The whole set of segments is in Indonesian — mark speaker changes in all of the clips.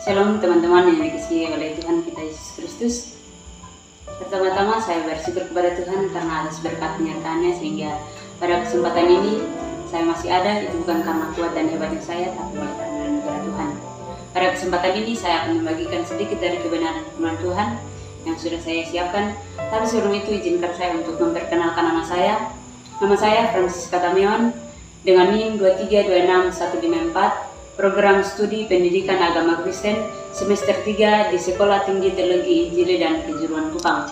Speaker 1: Shalom teman-teman yang dikasihi oleh Tuhan kita Yesus Kristus. Pertama-tama saya bersyukur kepada Tuhan karena atas berkat penyertaannya sehingga pada kesempatan ini saya masih ada. Itu bukan karena kuat dan hebatnya saya, tapi oleh karena anugerah Tuhan. Pada kesempatan ini saya akan membagikan sedikit dari kebenaran firman Tuhan yang sudah saya siapkan. Tapi sebelum itu izinkan saya untuk memperkenalkan nama saya. Nama saya Francisca Tameon dengan NIM 2326154. Program Studi Pendidikan Agama Kristen semester 3 di Sekolah Tinggi Teologi Injil dan Kejuruan Kupang.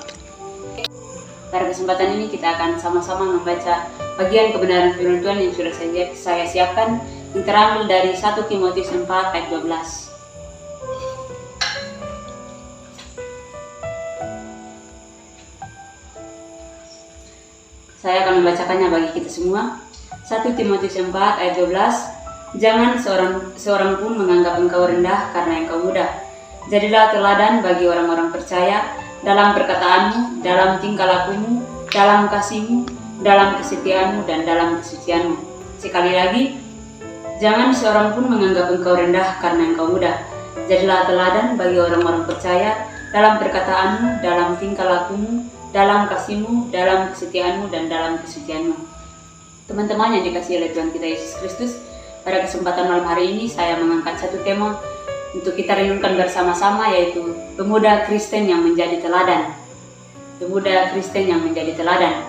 Speaker 1: Pada kesempatan ini kita akan sama-sama membaca bagian kebenaran firman Tuhan yang sudah saya siapkan, yang terambil dari 1 Timotius 4 ayat 12. Saya akan membacakannya bagi kita semua. 1 Timotius 4 ayat 12. Jangan seorang pun menganggap engkau rendah karena engkau muda. Jadilah teladan bagi orang-orang percaya dalam perkataanmu, dalam tingkah lakumu, dalam kasihmu, dalam kesetiaanmu, dan dalam kesucianmu. Sekali lagi, jangan seorang pun menganggap engkau rendah karena engkau muda. Jadilah teladan bagi orang-orang percaya dalam perkataanmu, dalam tingkah lakumu, dalam kasihmu, dalam kesetiaanmu, dan dalam kesucianmu. Teman-teman yang dikasihi oleh Tuhan kita Yesus Kristus, pada kesempatan malam hari ini saya mengangkat satu tema untuk kita renungkan bersama-sama, yaitu pemuda Kristen yang menjadi teladan. Pemuda Kristen yang menjadi teladan.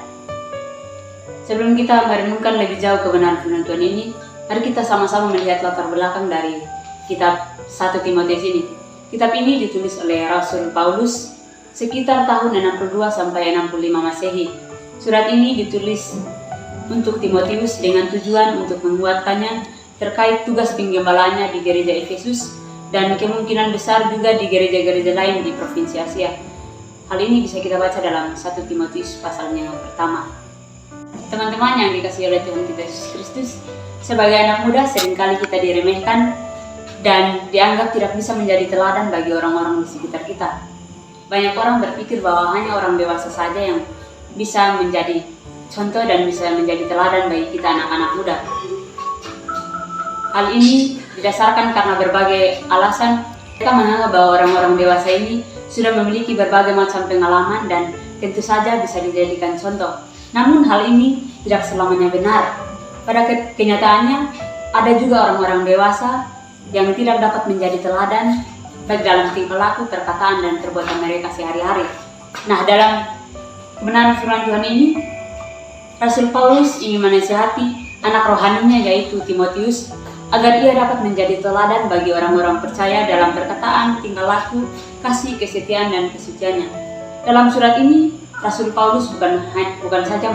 Speaker 1: Sebelum kita merenungkan lebih jauh kebenaran firman Tuhan ini, mari kita sama-sama melihat latar belakang dari kitab 1 Timotius ini. Kitab ini ditulis oleh Rasul Paulus sekitar tahun 62 sampai 65 Masehi. Surat ini ditulis untuk Timotius dengan tujuan untuk menguatkannya terkait tugas penggembalanya di gereja Efesus dan kemungkinan besar juga di gereja-gereja lain di provinsi Asia. Hal ini bisa kita baca dalam 1 Timotius pasalnya yang pertama. Teman-teman yang dikasihi oleh Tuhan kita Yesus Kristus, sebagai anak muda seringkali kita diremehkan dan dianggap tidak bisa menjadi teladan bagi orang-orang di sekitar kita. Banyak orang berpikir bahwa hanya orang dewasa saja yang bisa menjadi contoh dan bisa menjadi teladan bagi kita anak-anak muda. Hal ini didasarkan karena berbagai alasan. Mereka menganggap bahwa orang-orang dewasa ini sudah memiliki berbagai macam pengalaman dan tentu saja bisa dijadikan contoh. Namun hal ini tidak selamanya benar. Pada kenyataannya, ada juga orang-orang dewasa yang tidak dapat menjadi teladan baik dalam tingkah laku, perkataan, dan perbuatan mereka sehari-hari. Nah, dalam kebenaran firman Tuhan ini, Rasul Paulus ingin menasihati anak rohaninya yaitu Timotius agar ia dapat menjadi teladan bagi orang-orang percaya dalam perkataan, tingkah laku, kasih, kesetiaan, dan kesuciannya. Dalam surat ini, Rasul Paulus bukan saja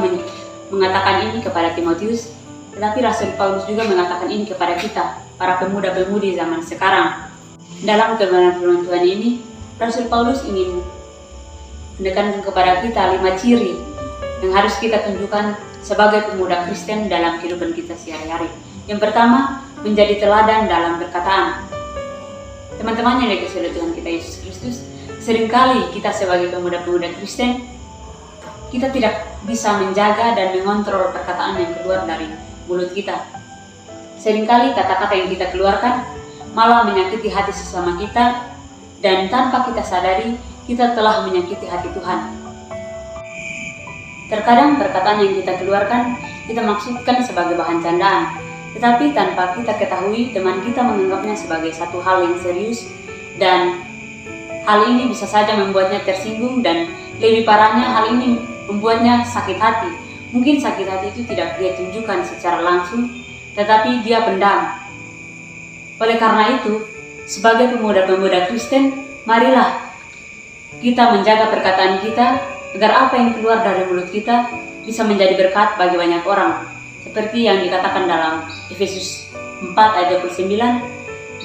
Speaker 1: mengatakan ini kepada Timotius, tetapi Rasul Paulus juga mengatakan ini kepada kita, para pemuda-pemudi zaman sekarang. Dalam kebenaran firman Tuhan ini, Rasul Paulus ingin menekankan kepada kita 5 ciri yang harus kita tunjukkan sebagai pemuda Kristen dalam kehidupan kita sehari-hari. Yang pertama, menjadi teladan dalam perkataan. Teman-teman yang dikasihi oleh Tuhan kita Yesus Kristus, seringkali kita sebagai pemuda-pemuda Kristen, kita tidak bisa menjaga dan mengontrol perkataan yang keluar dari mulut kita. Seringkali kata-kata yang kita keluarkan malah menyakiti hati sesama kita, dan tanpa kita sadari, kita telah menyakiti hati Tuhan. Terkadang perkataan yang kita keluarkan, kita maksudkan sebagai bahan candaan, tetapi tanpa kita ketahui, teman kita menganggapnya sebagai satu hal yang serius, dan hal ini bisa saja membuatnya tersinggung, dan lebih parahnya hal ini membuatnya sakit hati. Mungkin sakit hati itu tidak dia tunjukkan secara langsung, tetapi dia pendam. Oleh karena itu, sebagai pemuda-pemuda Kristen, marilah kita menjaga perkataan kita agar apa yang keluar dari mulut kita bisa menjadi berkat bagi banyak orang. Seperti yang dikatakan dalam Efesus 4 ayat 29,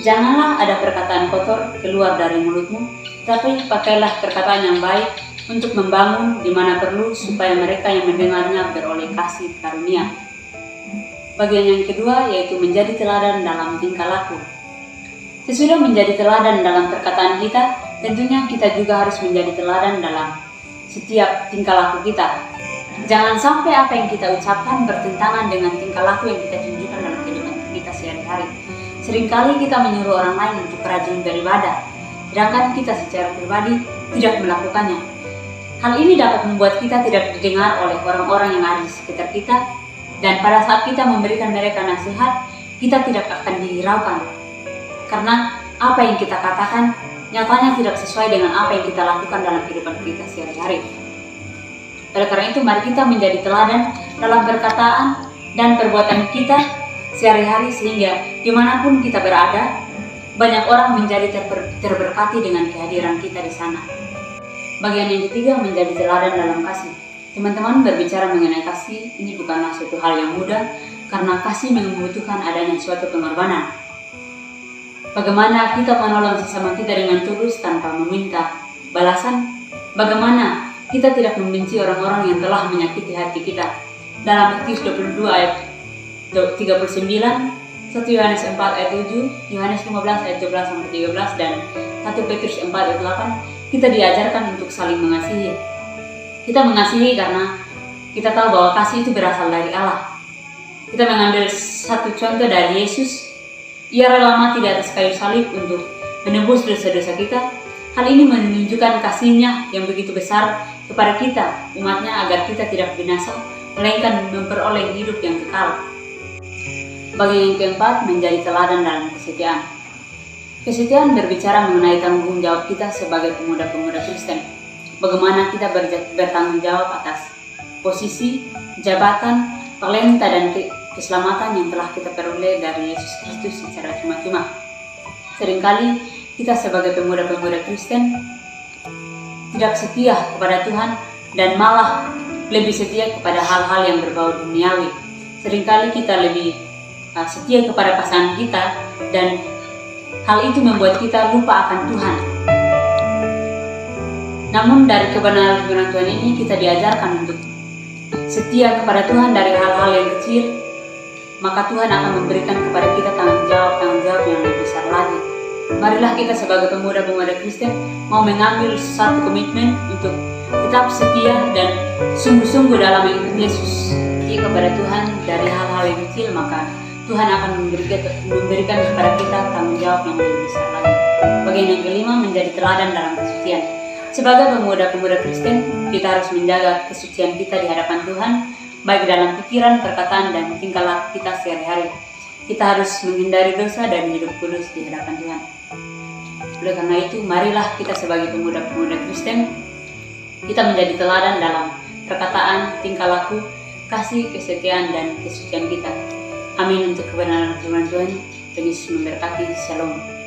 Speaker 1: janganlah ada perkataan kotor keluar dari mulutmu, tapi pakailah perkataan yang baik untuk membangun di mana perlu, supaya mereka yang mendengarnya beroleh kasih karunia. Bagian yang kedua yaitu menjadi teladan dalam tingkah laku. Sesudah menjadi teladan dalam perkataan kita, tentunya kita juga harus menjadi teladan dalam setiap tingkah laku kita. Jangan sampai apa yang kita ucapkan bertentangan dengan tingkah laku yang kita tunjukkan dalam kehidupan kita sehari-hari. Seringkali kita menyuruh orang lain untuk rajin beribadah, sedangkan kita secara pribadi tidak melakukannya. Hal ini dapat membuat kita tidak didengar oleh orang-orang yang ada di sekitar kita, dan pada saat kita memberikan mereka nasihat, kita tidak akan dihiraukan. Karena apa yang kita katakan nyatanya tidak sesuai dengan apa yang kita lakukan dalam kehidupan kita sehari-hari. Oleh karena itu, mari kita menjadi teladan dalam perkataan dan perbuatan kita sehari-hari, sehingga dimanapun kita berada, banyak orang menjadi terberkati dengan kehadiran kita di sana. Bagian yang ketiga, menjadi teladan dalam kasih. Teman-teman, berbicara mengenai kasih ini bukanlah suatu hal yang mudah, karena kasih membutuhkan adanya suatu pengorbanan. Bagaimana kita menolong sesama kita dengan tulus tanpa meminta balasan? Bagaimana kita tidak membenci orang-orang yang telah menyakiti hati kita? Dalam Matius 22 ayat 39, 1 Yohanes 4 ayat 7, Yohanes 15 ayat 12-13, dan 1 Petrus 4 ayat 8, kita diajarkan untuk saling mengasihi. Kita mengasihi karena kita tahu bahwa kasih itu berasal dari Allah. Kita mengambil satu contoh dari Yesus. Ia rela mati di atas kayu salib untuk menebus dosa-dosa kita. Hal ini menunjukkan kasih-Nya yang begitu besar kepada kita, umat-Nya, agar kita tidak binasa, melainkan memperoleh hidup yang kekal. Bagian yang keempat, menjadi teladan dalam kesetiaan. Kesetiaan berbicara mengenai tanggung jawab kita sebagai pemuda-pemuda Kristen. Bagaimana kita bertanggung jawab atas posisi, jabatan, talenta, dan keselamatan yang telah kita peroleh dari Yesus Kristus secara cuma-cuma. Seringkali kita sebagai pemuda-pemuda Kristen tidak setia kepada Tuhan dan malah lebih setia kepada hal-hal yang berbau duniawi. Seringkali kita lebih setia kepada pasangan kita, dan hal itu membuat kita lupa akan Tuhan. Namun dari kebenaran Tuhan ini kita diajarkan untuk setia kepada Tuhan dari hal-hal yang kecil, maka Tuhan akan memberikan kepada kita tanggung jawab yang lebih besar lagi. Marilah kita sebagai pemuda-pemuda Kristen mau mengambil satu komitmen untuk tetap setia dan sungguh-sungguh dalam mengikuti Yesus. Setia kepada Tuhan dari hal-hal yang kecil, maka Tuhan akan memberikan kepada kita tanggung jawab yang lebih besar lagi. Bagian yang kelima, menjadi teladan dalam kesucian. Sebagai pemuda-pemuda Kristen, kita harus menjaga kesucian kita di hadapan Tuhan, baik dalam pikiran, perkataan, dan tingkah laku kita sehari-hari. Kita harus menghindari dosa dan hidup kudus di hadapan Tuhan. Oleh karena itu, marilah kita sebagai pemuda-pemuda Kristen, kita menjadi teladan dalam perkataan, tingkah laku, kasih, kesetiaan, dan kesucian kita. Amin untuk kebenaran firman Tuhan. Tuhan Yesus memberkati. Shalom.